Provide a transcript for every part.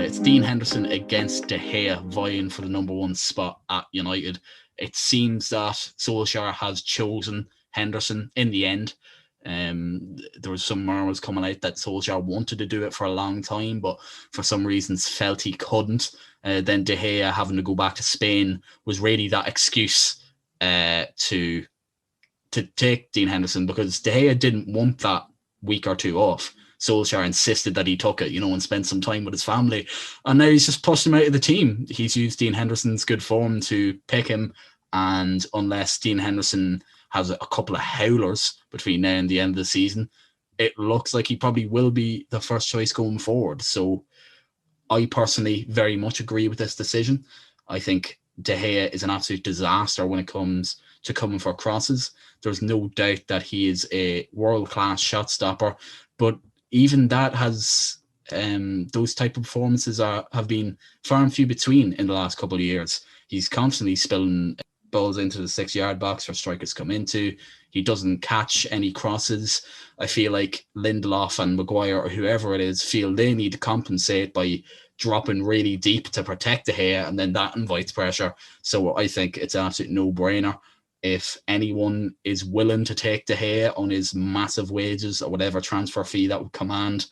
It's Dean Henderson against De Gea vying for the number one spot at United. It seems that Solskjaer has chosen Henderson in the end. There was some murmurs coming out that Solskjaer wanted to do it for a long time, but for some reasons felt he couldn't. Then De Gea having to go back to Spain was really that excuse to take Dean Henderson, because De Gea didn't want that week or two off. Solskjaer insisted that he took it, and spent some time with his family. And now he's just pushed him out of the team. He's used Dean Henderson's good form to pick him. And unless Dean Henderson has a couple of howlers between now and the end of the season, it looks like he probably will be the first choice going forward. So I personally very much agree with this decision. I think De Gea is an absolute disaster when it comes to coming for crosses. There's no doubt that he is a world-class shot stopper, but even that has those type of performances have been far and few between in the last couple of years. He's constantly spilling balls into the 6-yard box for strikers come into. He doesn't catch any crosses. I feel like Lindelof and Maguire or whoever it is feel they need to compensate by dropping really deep to protect De Gea, and then that invites pressure. So I think it's an absolute no-brainer. If anyone is willing to take De Gea on his massive wages or whatever transfer fee that would command,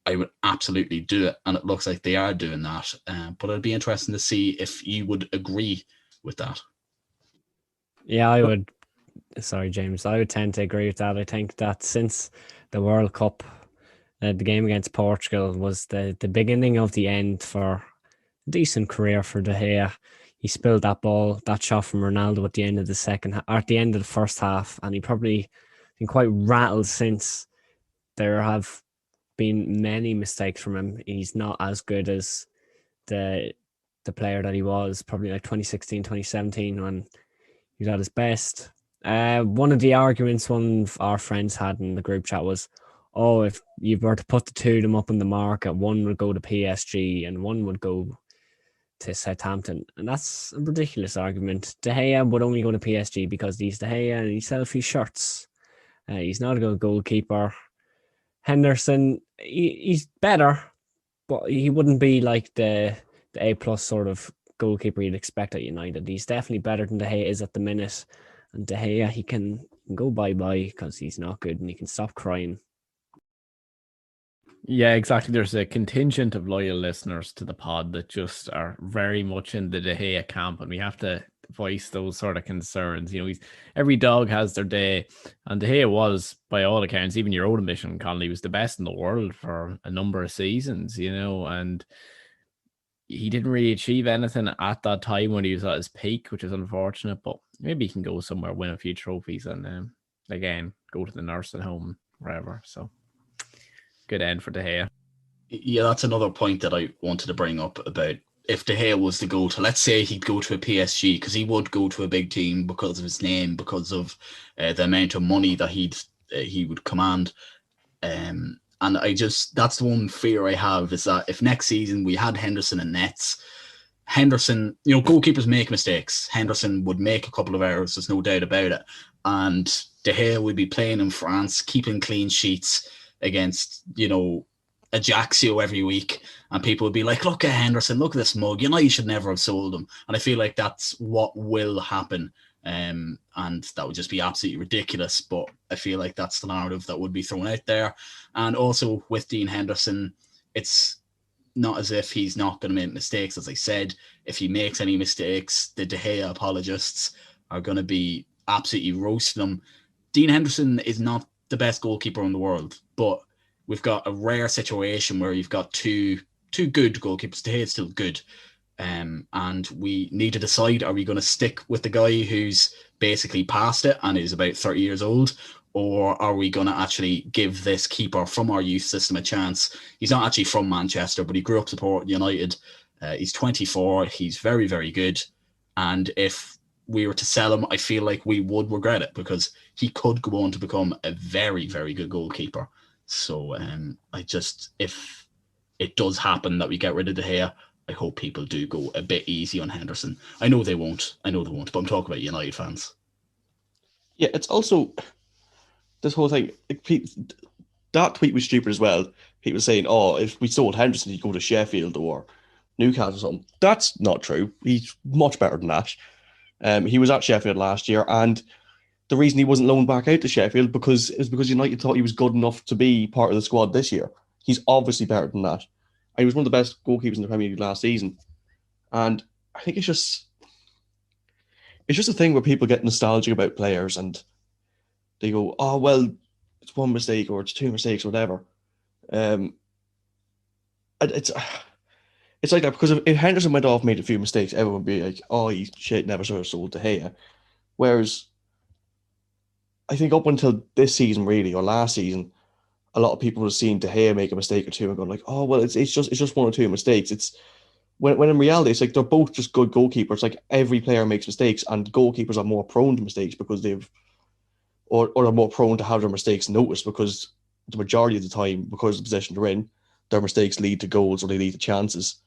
I would absolutely do it. And it looks like they are doing that. But it'd be interesting to see if you would agree with that. Yeah, I would. Sorry, James. I would tend to agree with that. I think that since the World Cup, the game against Portugal was the beginning of the end for a decent career for De Gea. He spilled that shot from Ronaldo at the end of the first half, and he probably been quite rattled since. There have been many mistakes from him. He's not as good as the player that he was probably like 2016, 2017 when he was at his best. One of the arguments one of our friends had in the group chat was, if you were to put the two of them up in the market, one would go to PSG and one would go to Southampton. And that's a ridiculous argument. De Gea would only go to PSG because he's De Gea and he sells his shirts. He's not a good goalkeeper. Henderson, he's better, but he wouldn't be like the A+ sort of goalkeeper you'd expect at United. He's definitely better than De Gea is at the minute. And De Gea, he can go bye-bye because he's not good and he can stop crying. Yeah, exactly. There's a contingent of loyal listeners to the pod that just are very much in the De Gea camp, and we have to voice those sort of concerns. Every dog has their day, and De Gea was, by all accounts, even your own admission, Connolly, was the best in the world for a number of seasons, and he didn't really achieve anything at that time when he was at his peak, which is unfortunate, but maybe he can go somewhere, win a few trophies, and again, go to the nursing home, wherever. So good end for De Gea. Yeah, that's another point that I wanted to bring up about if De Gea was to go to, let's say he'd go to a PSG, because he would go to a big team because of his name, because of the amount of money that he would command. And that's the one fear I have, is that if next season we had Henderson and Nets, Henderson, goalkeepers make mistakes. Henderson would make a couple of errors, there's no doubt about it. And De Gea would be playing in France, keeping clean sheets against, Ajaxio every week, and people would be like, look at Henderson, look at this mug, you should never have sold him. And I feel like that's what will happen, and that would just be absolutely ridiculous. But I feel like that's the narrative that would be thrown out there. And also with Dean Henderson, it's not as if he's not going to make mistakes. As I said, if he makes any mistakes, the De Gea apologists are going to be absolutely roasting him. Dean Henderson is not the best goalkeeper in the world, but we've got a rare situation where you've got two good goalkeepers. De Gea is still good. And we need to decide, are we going to stick with the guy who's basically past it and is about 30 years old, or are we going to actually give this keeper from our youth system a chance? He's not actually from Manchester, but he grew up supporting United. He's 24. He's very, very good. And if we were to sell him, I feel like we would regret it, because he could go on to become a very, very good goalkeeper. So if it does happen that we get rid of De Gea, I hope people do go a bit easy on Henderson. I know they won't, but I'm talking about United fans. Yeah, it's also this whole thing. That tweet was stupid as well. people saying, "Oh, if we sold Henderson, he'd go to Sheffield or Newcastle or something." That's not true. He's much better than that. He was at Sheffield last year, and the reason he wasn't loaned back out to Sheffield because United thought he was good enough to be part of the squad this year. He's obviously better than that. And he was one of the best goalkeepers in the Premier League last season. And I think it's just a thing where people get nostalgic about players and they go, "Oh, well, it's one mistake or it's two mistakes or whatever." It's like that because if Henderson went off and made a few mistakes, everyone would be like, "Oh, he's shit, never sort of sold De Gea." Whereas I think up until this season, really, or last season, a lot of people have seen De Gea make a mistake or two and gone like, "Oh, well, it's just one or two mistakes." It's when in reality, it's like they're both just good goalkeepers. Like every player makes mistakes, and goalkeepers are more prone to mistakes because or are more prone to have their mistakes noticed because the majority of the time, because of the position they're in, their mistakes lead to goals or they lead to chances.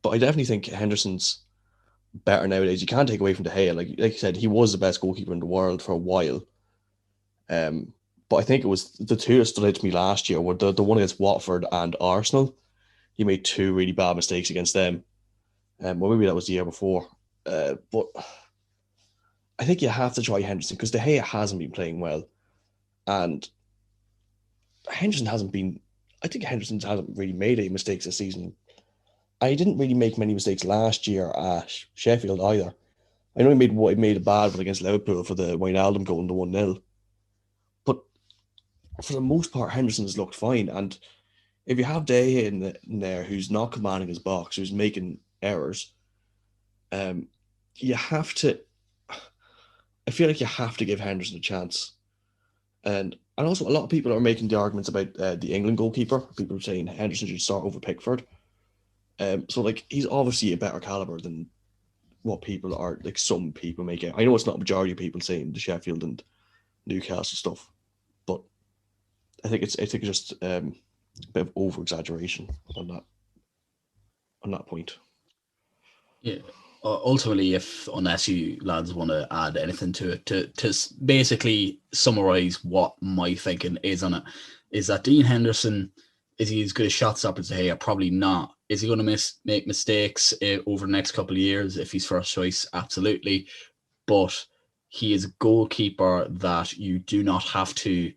But I definitely think Henderson's better nowadays. You can't take away from De Gea. Like you said, he was the best goalkeeper in the world for a while. But I think it was the two that stood out to me last year were the one against Watford and Arsenal. He made two really bad mistakes against them. Well, maybe that was the year before. But I think you have to try Henderson because De Gea hasn't been playing well. And Henderson hasn't really made any mistakes this season. I didn't really make many mistakes last year at Sheffield either. I know he made a bad one against Liverpool for the Wijnaldum goal in the 1-0. But for the most part, Henderson's looked fine. And if you have De Gea in there who's not commanding his box, who's making errors, you have to. I feel like you have to give Henderson a chance. And also, a lot of people are making the arguments about the England goalkeeper. People are saying Henderson should start over Pickford. So, like, he's obviously a better caliber than what people are, like, some people make it. I know it's not a majority of people saying the Sheffield and Newcastle stuff, but I think it's just a bit of over exaggeration on that point. Yeah. Ultimately, unless you lads want to add anything to it, to basically summarize what my thinking is on it, is that Dean Henderson, is he as good as shot stopper as De Gea? Probably not. Is he going to make mistakes over the next couple of years if he's first choice? Absolutely. But he is a goalkeeper that you do not have to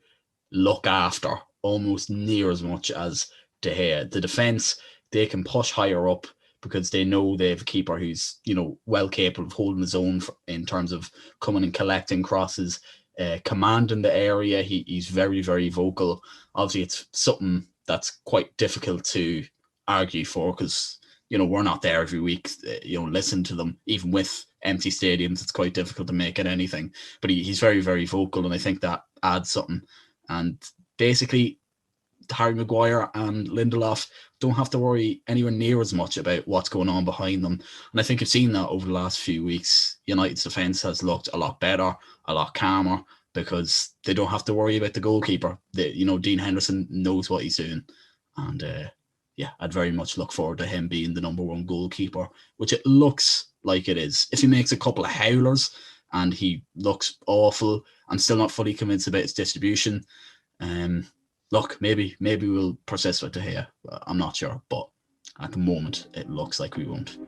look after almost near as much as De Gea. The defense, they can push higher up because they know they have a keeper who's, well capable of holding his own in terms of coming and collecting crosses, commanding the area. He's very, very vocal. Obviously, it's something that's quite difficult to argue for because, we're not there every week, listen to them. Even with empty stadiums, it's quite difficult to make it anything. But he's very, very vocal, and I think that adds something. And basically, Harry Maguire and Lindelof don't have to worry anywhere near as much about what's going on behind them. And I think you've seen that over the last few weeks. United's defence has looked a lot better, a lot calmer, because they don't have to worry about the goalkeeper. Dean Henderson knows what he's doing. And I'd very much look forward to him being the number one goalkeeper, which it looks like it is. If he makes a couple of howlers and he looks awful, I'm still not fully convinced about his distribution. Look, maybe we'll persist with De Gea. I'm not sure, but at the moment, it looks like we won't.